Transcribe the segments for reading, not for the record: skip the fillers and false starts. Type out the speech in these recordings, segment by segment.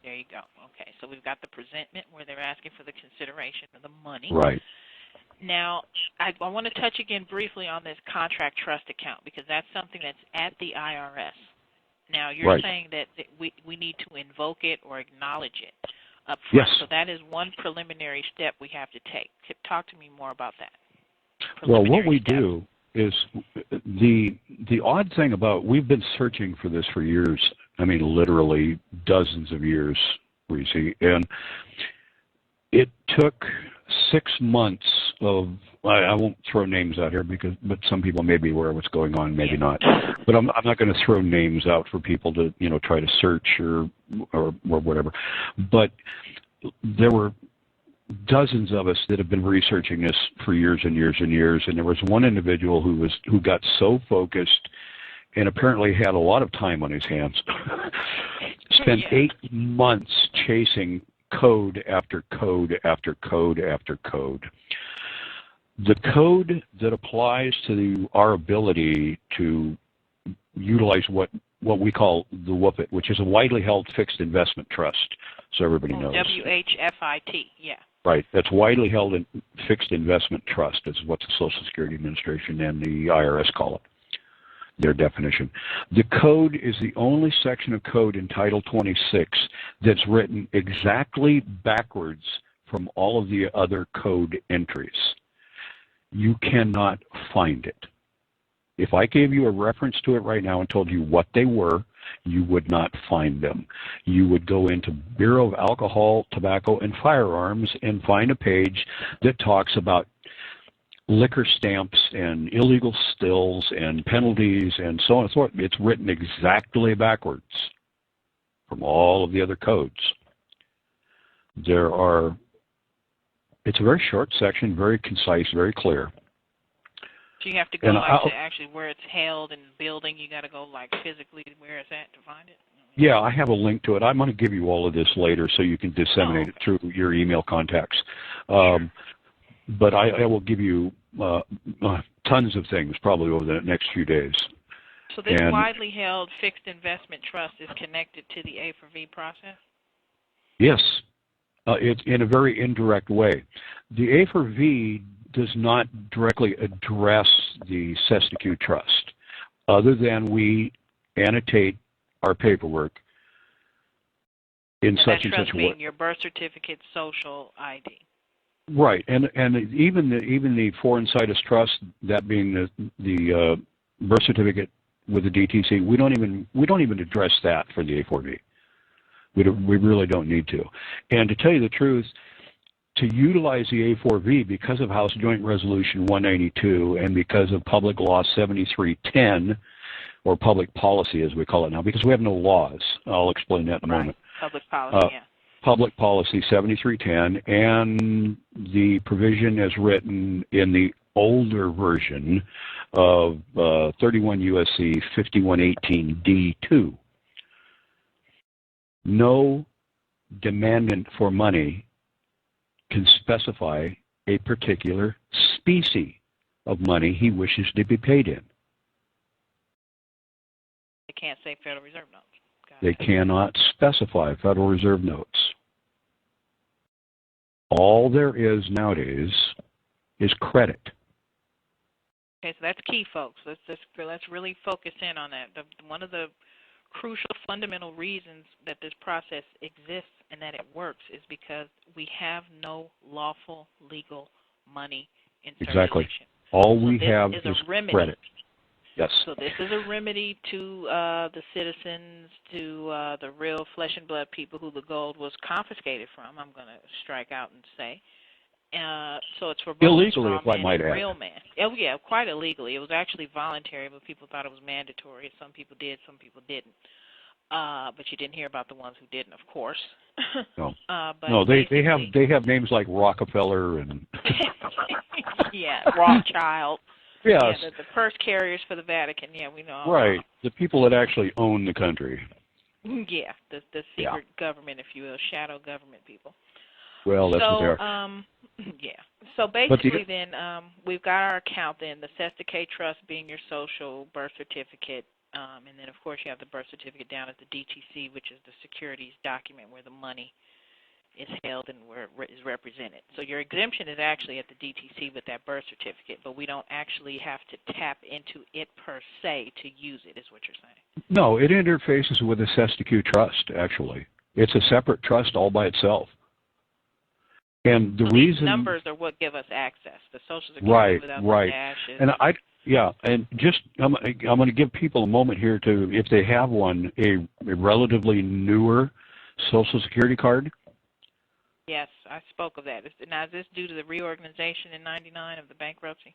There you go. Okay, so we've got the presentment where they're asking for the consideration of the money. Right. Now, I want to touch again briefly on this contract trust account because that's something that's at the IRS. Now, you're saying that we need to invoke it or acknowledge it up front. Yes. So that is one preliminary step we have to take. Talk to me more about that. Well, what we do is the odd thing about, we've been searching for this for years. I mean, literally dozens of years, Reese, and it took 6 months of, I won't throw names out here but some people may be aware of what's going on, maybe not. But I'm not going to throw names out for people to, try to search or whatever. But there were dozens of us that have been researching this for years and years and years, and there was one individual who got so focused and apparently had a lot of time on his hands, spent 8 months chasing code after code after code after code. The code that applies to our ability to utilize what we call the WFIT, which is a widely held fixed investment trust, so everybody knows. WHFIT, yeah. Right. That's widely held in fixed investment trust. Is what the Social Security Administration and the IRS call it, their definition. The code is the only section of code in Title 26 that's written exactly backwards from all of the other code entries. You cannot find it. If I gave you a reference to it right now and told you what they were, you would not find them. You would go into Bureau of Alcohol, Tobacco, and Firearms and find a page that talks about liquor stamps and illegal stills and penalties and so on and so forth. It's written exactly backwards from all of the other codes. It's a very short section, very concise, very clear. So you have to go to actually where it's held in the building. You got to go physically where it's at to find it? Yeah, I have a link to it. I'm going to give you all of this later so you can disseminate it through your email contacts. But I will give you tons of things probably over the next few days. So this widely held fixed investment trust is connected to the A4V process? Yes, it's in a very indirect way. The A4V does not directly address the Cestacue Trust, other than we annotate our paperwork in such and such a way. Being your birth certificate, social ID. Right, and even the foreign situs trust, that being the birth certificate with the DTC, we don't even address that for the A4V. We really don't need to. And to tell you the truth, to utilize the A4V because of House Joint Resolution 192 and because of Public Law 7310, or public policy as we call it now, because we have no laws. I'll explain that in a moment. Public policy, yeah. Public Policy 7310 and the provision as written in the older version of 31 U.S.C. 5118 D2. No demandant for money can specify a particular species of money he wishes to be paid in. They can't say Federal Reserve notes. They cannot specify Federal Reserve notes. All there is nowadays is credit. Okay, so that's key, folks. Let's really focus in on that. One of the crucial fundamental reasons that this process exists and that it works is because we have no lawful legal money in circulation. Exactly. All we have is credit. Yes. So this is a remedy to the citizens, to the real flesh and blood people who the gold was confiscated from, I'm going to strike out and say. So it's for both illegally, if I might add. Real man. Oh, yeah, quite illegally. It was actually voluntary, but people thought it was mandatory. Some people did, some people didn't. But you didn't hear about the ones who didn't, of course. No. But no, they have names like Rockefeller and yeah, Rothschild. Yes. Yeah, the purse carriers for the Vatican. Yeah, we know. Right. The people that actually own the country. Yeah, the secret government, if you will, shadow government people. Well, that's what they are. Yeah. So basically then we've got our account then, the Cestacue Trust being your social, birth certificate, And then, of course, you have the birth certificate down at the DTC, which is the securities document where the money is held and where it is represented. So your exemption is actually at the DTC with that birth certificate, but we don't actually have to tap into it per se to use it, is what you're saying. No, it interfaces with a SESTQ trust, actually. It's a separate trust all by itself. And the reason... These numbers are what give us access. The Social Security without the dashes. And and just I'm going to give people a moment here to, if they have one, a relatively newer Social Security card. Yes, I spoke of that. Now, is this due to the reorganization in '99 of the bankruptcy?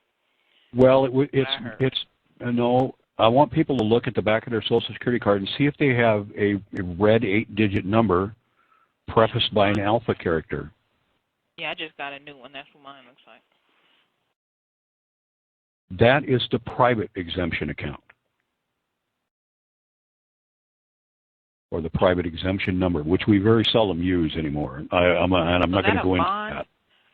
Well, it's no. I want people to look at the back of their Social Security card and see if they have a red 8-digit number prefaced by an alpha character. Yeah, I just got a new one. That's what mine looks like. That is the private exemption account, or the private exemption number, which we very seldom use anymore. I'm not going to go into that.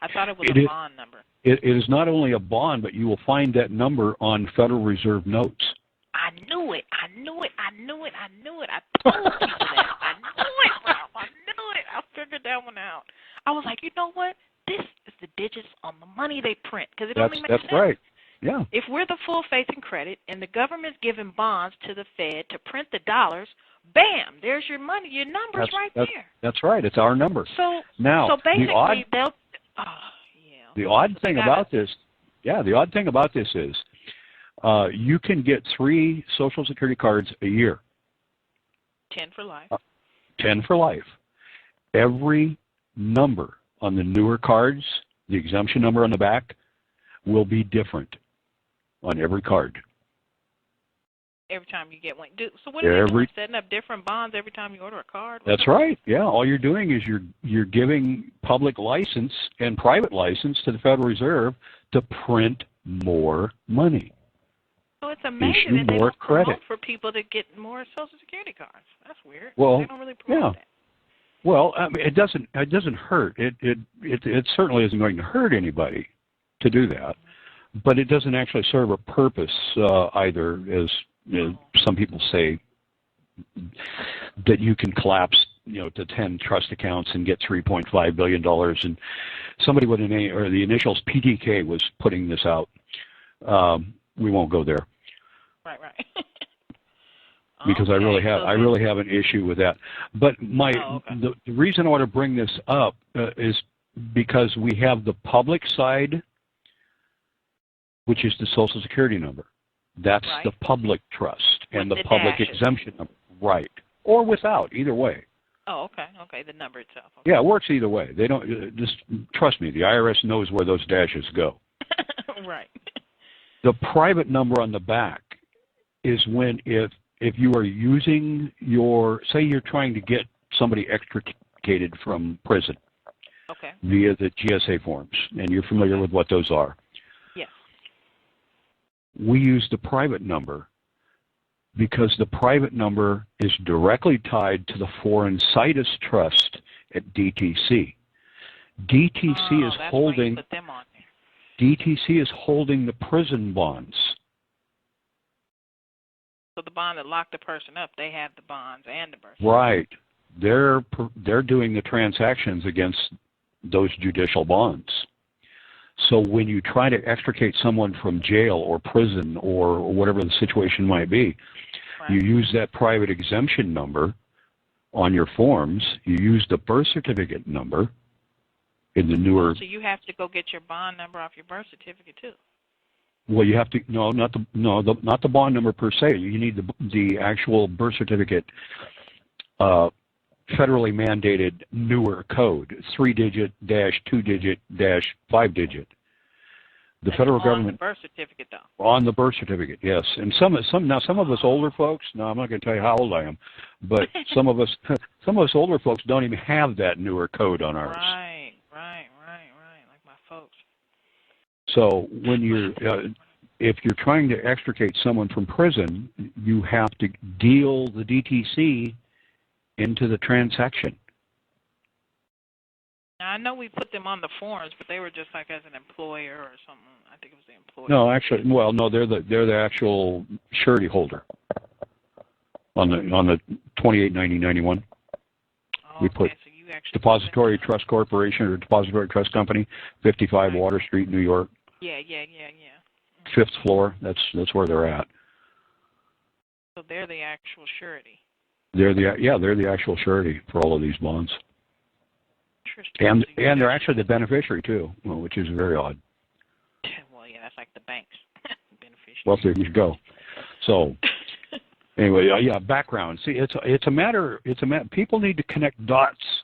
I thought it was a bond number. It is not only a bond, but you will find that number on Federal Reserve notes. I knew it. I told people that. I knew it, Ralph. I knew it. I figured that one out. I was like, you know what? This is the digits on the money they print, because it only makes sense. That's right. Yeah. If we're the full faith and credit, and the government's giving bonds to the Fed to print the dollars, bam, there's your money, your number's right there. That's right. It's our number. So the basically, odd thing about this is you can get 3 Social Security cards a year. 10 for life. 10 for life. Every number on the newer cards, the exemption number on the back, will be different on every card. Every time you get one. So what are you doing? Setting up different bonds every time you order a card? That's right. Yeah. All you're doing is you're giving public license and private license to the Federal Reserve to print more money. So it's amazing that they don't promote for people to get more Social Security cards. That's weird. Well, they don't really promote that. Well, I mean, it doesn't hurt. It certainly isn't going to hurt anybody to do that, but it doesn't actually serve a purpose either, as some people say, that you can collapse, to 10 trust accounts and get $3.5 billion. And somebody with the initials PTK was putting this out. We won't go there. Right. Because I really have an issue with that. But the reason I want to bring this up is because we have the public side, which is the Social Security number. That's the public trust and the public exemption number. Right. Or without, either way. Oh, okay. Okay, the number itself. Okay. Yeah, it works either way. They don't, just trust me, the IRS knows where those dashes go. Right. The private number on the back is when if you are using say you're trying to get somebody extricated from prison via the GSA forms, and you're familiar with what those are. Yes. We use the private number because the private number is directly tied to the Foreign Situs Trust at DTC. DTC is holding the prison bonds. So the bond that locked the person up, they have the bonds and the birth. Right. They're doing the transactions against those judicial bonds. So when you try to extricate someone from jail or prison or whatever the situation might be, you use that private exemption number on your forms. You use the birth certificate number in the newer. So you have to go get your bond number off your birth certificate too. Well, you have to not the bond number per se. You need the actual birth certificate, federally mandated newer code, 3-digit - 2-digit - 5-digit. The federal government on the birth certificate, though. On the birth certificate, yes. And some of us older folks. No, I'm not going to tell you how old I am, but some of us older folks don't even have that newer code on ours. Right, like my folks. So when if you're trying to extricate someone from prison, you have to deal the DTC into the transaction. Now, I know we put them on the forms, but they were just like as an employer or something. I think it was the employer. No, actually, well, no, they're the actual surety holder. on the 289091. Oh, We put so you actually Depository Trust Corporation or Depository Trust Company, 55 right. Water Street, New York. Yeah. Fifth floor. That's where they're at. So they're the actual surety. They're the actual surety for all of these bonds. Interesting. And they're actually the beneficiary too, which is very odd. Well, yeah, that's like the banks beneficiary. Well, there you go. So anyway, yeah, background. See, it's a matter. People need to connect dots.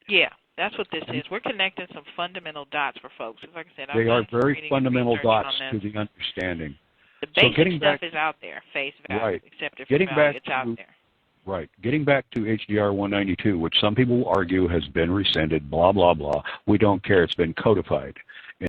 Yeah, that's what this is. We're connecting some fundamental dots for folks. Like I said, They are very fundamental dots to the understanding. The basic stuff is out there, face value, right. accepted for value. It's out there. Right. Getting back to HDR 192, which some people argue has been rescinded, blah, blah, blah. We don't care. It's been codified.